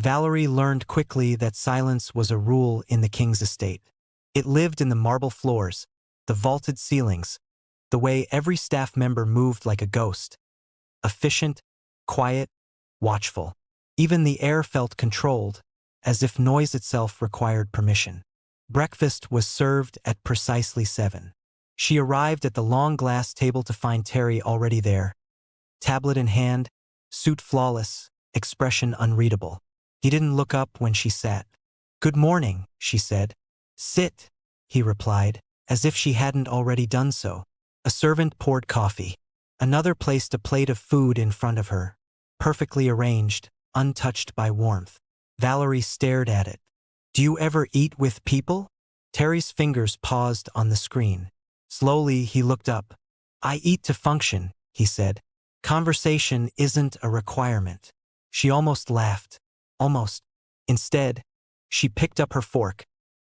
Valerie learned quickly that silence was a rule in the king's estate. It lived in the marble floors, the vaulted ceilings, the way every staff member moved like a ghost. Efficient, quiet, watchful. Even the air felt controlled, as if noise itself required permission. Breakfast was served at precisely 7. She arrived at the long glass table to find Terry already there. Tablet in hand, suit flawless, expression unreadable. He didn't look up when she sat. "Good morning," she said. "Sit," he replied, as if she hadn't already done so. A servant poured coffee. Another placed a plate of food in front of her, perfectly arranged, untouched by warmth. Valerie stared at it. "Do you ever eat with people?" Terry's fingers paused on the screen. Slowly, he looked up. "I eat to function," he said. "Conversation isn't a requirement." She almost laughed. Almost. Instead, she picked up her fork,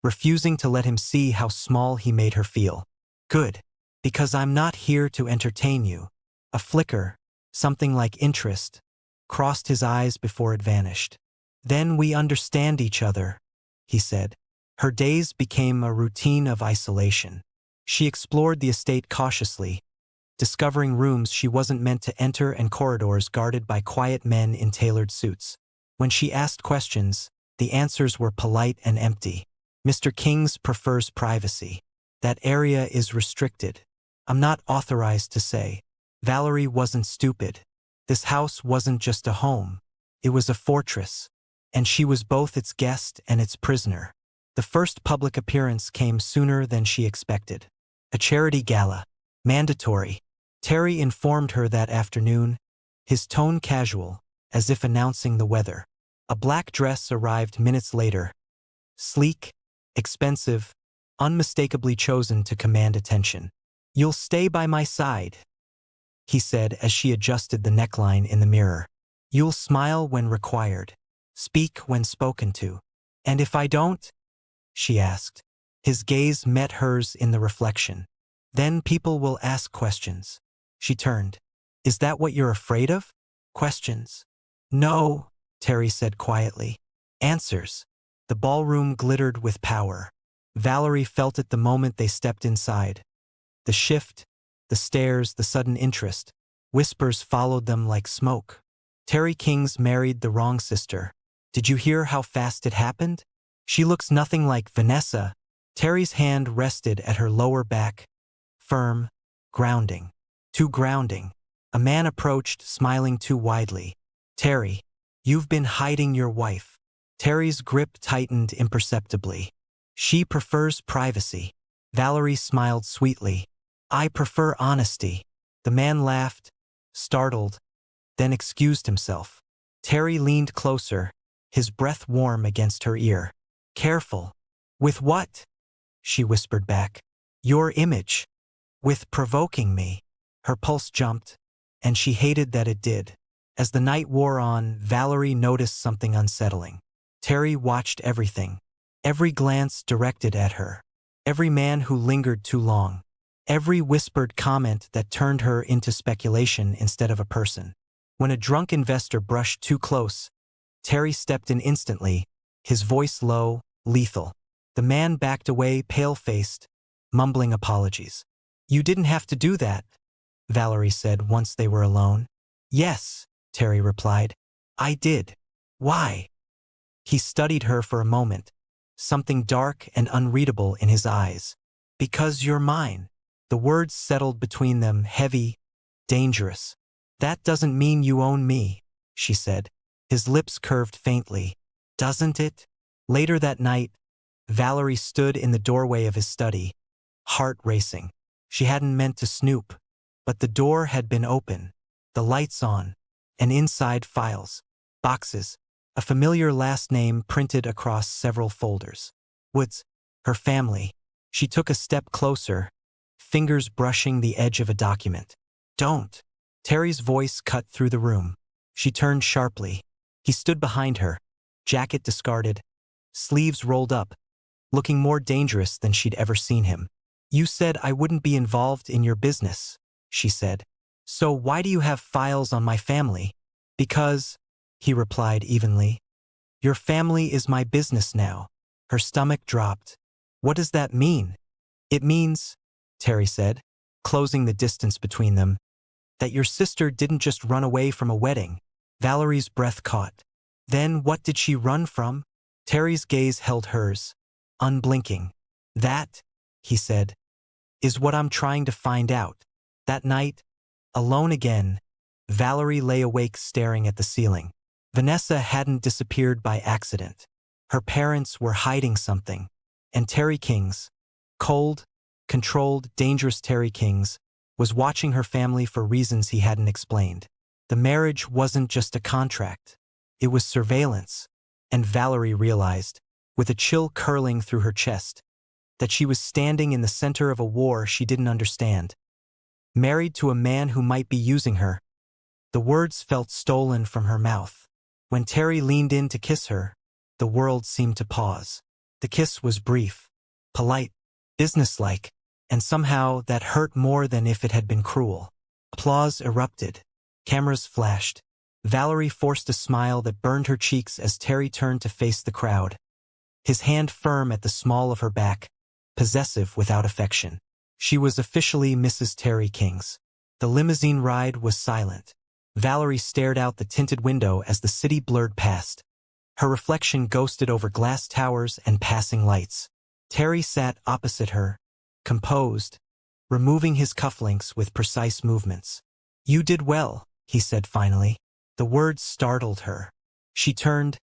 refusing to let him see how small he made her feel. "Good. Because I'm not here to entertain you." A flicker, something like interest, crossed his eyes before it vanished. "Then we understand each other," he said. Her days became a routine of isolation. She explored the estate cautiously, discovering rooms she wasn't meant to enter and corridors guarded by quiet men in tailored suits. When she asked questions, the answers were polite and empty. "Mr. King's prefers privacy. That area is restricted. I'm not authorized to say." Valerie wasn't stupid. This house wasn't just a home. It was a fortress, and she was both its guest and its prisoner. The first public appearance came sooner than she expected. A charity gala. Mandatory. Terry informed her that afternoon, his tone casual, as if announcing the weather. A black dress arrived minutes later. Sleek, expensive, unmistakably chosen to command attention. "You'll stay by my side," he said as she adjusted the neckline in the mirror. "You'll smile when required. Speak when spoken to." "And if I don't?" she asked. His gaze met hers in the reflection. "Then people will ask questions." She turned. "Is that what you're afraid of? Questions?" "No," Terry said quietly. "Answers." The ballroom glittered with power. Valerie felt it the moment they stepped inside. The shift, the stares, the sudden interest. Whispers followed them like smoke. "Terry King's married the wrong sister. Did you hear how fast it happened? She looks nothing like Vanessa." Terry's hand rested at her lower back. Firm, grounding. Too grounding. A man approached, smiling too widely. "Terry, you've been hiding your wife." Terry's grip tightened imperceptibly. "She prefers privacy." Valerie smiled sweetly. "I prefer honesty." The man laughed, startled, then excused himself. Terry leaned closer, his breath warm against her ear. "Careful." "With what?" she whispered back. "Your image." "With provoking me." Her pulse jumped, and she hated that it did. As the night wore on, Valerie noticed something unsettling. Terry watched everything. Every glance directed at her. Every man who lingered too long. Every whispered comment that turned her into speculation instead of a person. When a drunk investor brushed too close, Terry stepped in instantly, his voice low, lethal. The man backed away, pale-faced, mumbling apologies. "You didn't have to do that," Valerie said once they were alone. "Yes," Terry replied. "I did." "Why?" He studied her for a moment, something dark and unreadable in his eyes. "Because you're mine." The words settled between them, heavy, dangerous. "That doesn't mean you own me," she said. His lips curved faintly. "Doesn't it?" Later that night, Valerie stood in the doorway of his study, heart racing. She hadn't meant to snoop, but the door had been open, the lights on, and inside files, boxes, a familiar last name printed across several folders. Woods, her family. She took a step closer, fingers brushing the edge of a document. "Don't." Terry's voice cut through the room. She turned sharply. He stood behind her, jacket discarded, sleeves rolled up, looking more dangerous than she'd ever seen him. "You said I wouldn't be involved in your business," she said. "So why do you have files on my family?" "Because," he replied evenly, Your family is my business now. Her stomach dropped. What does that mean? It means, Terry said, closing the distance between them, that your sister didn't just run away from a wedding. Valerie's breath caught. Then what did she run from? Terry's gaze held hers, unblinking. That, he said, is what I'm trying to find out. That night, alone again, Valerie lay awake staring at the ceiling. Vanessa hadn't disappeared by accident. Her parents were hiding something. And Terry Kings, cold, controlled, dangerous Terry Kings, was watching her family for reasons he hadn't explained. The marriage wasn't just a contract. It was surveillance. And Valerie realized, with a chill curling through her chest, that she was standing in the center of a war she didn't understand. Married to a man who might be using her. The words felt stolen from her mouth. When Terry leaned in to kiss her, the world seemed to pause. The kiss was brief, polite, businesslike, and somehow that hurt more than if it had been cruel. Applause erupted. Cameras flashed. Valerie forced a smile that burned her cheeks as Terry turned to face the crowd. His hand firm at the small of her back, possessive without affection. She was officially Mrs. Terry Kings. The limousine ride was silent. Valerie stared out the tinted window as the city blurred past. Her reflection ghosted over glass towers and passing lights. Terry sat opposite her, composed, removing his cufflinks with precise movements. You did well, he said finally. The words startled her. She turned,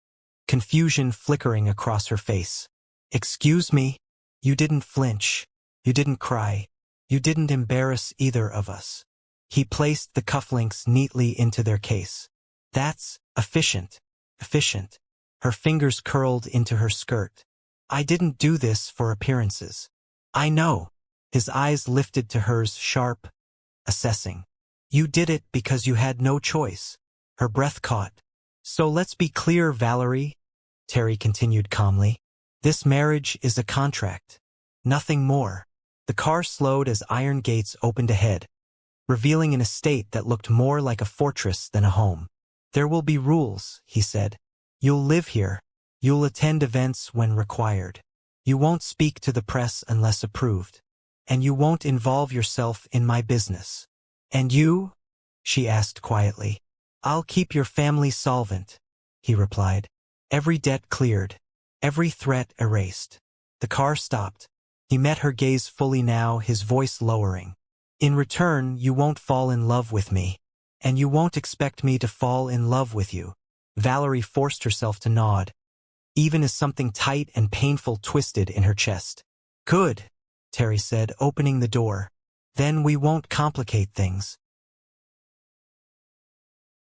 confusion flickering across her face. Excuse me? You didn't flinch. You didn't cry. You didn't embarrass either of us. He placed the cufflinks neatly into their case. That's efficient. Efficient. Her fingers curled into her skirt. I didn't do this for appearances. I know. His eyes lifted to hers, sharp, assessing. You did it because you had no choice. Her breath caught. So let's be clear, Valerie, Terry continued calmly. This marriage is a contract. Nothing more. The car slowed as iron gates opened ahead, revealing an estate that looked more like a fortress than a home. There will be rules, he said. You'll live here. You'll attend events when required. You won't speak to the press unless approved. And you won't involve yourself in my business. And you? She asked quietly. I'll keep your family solvent, he replied. Every debt cleared. Every threat erased. The car stopped. He met her gaze fully now, his voice lowering. In return, you won't fall in love with me. And you won't expect me to fall in love with you. Valerie forced herself to nod, even as something tight and painful twisted in her chest. Good, Terry said, opening the door. Then we won't complicate things.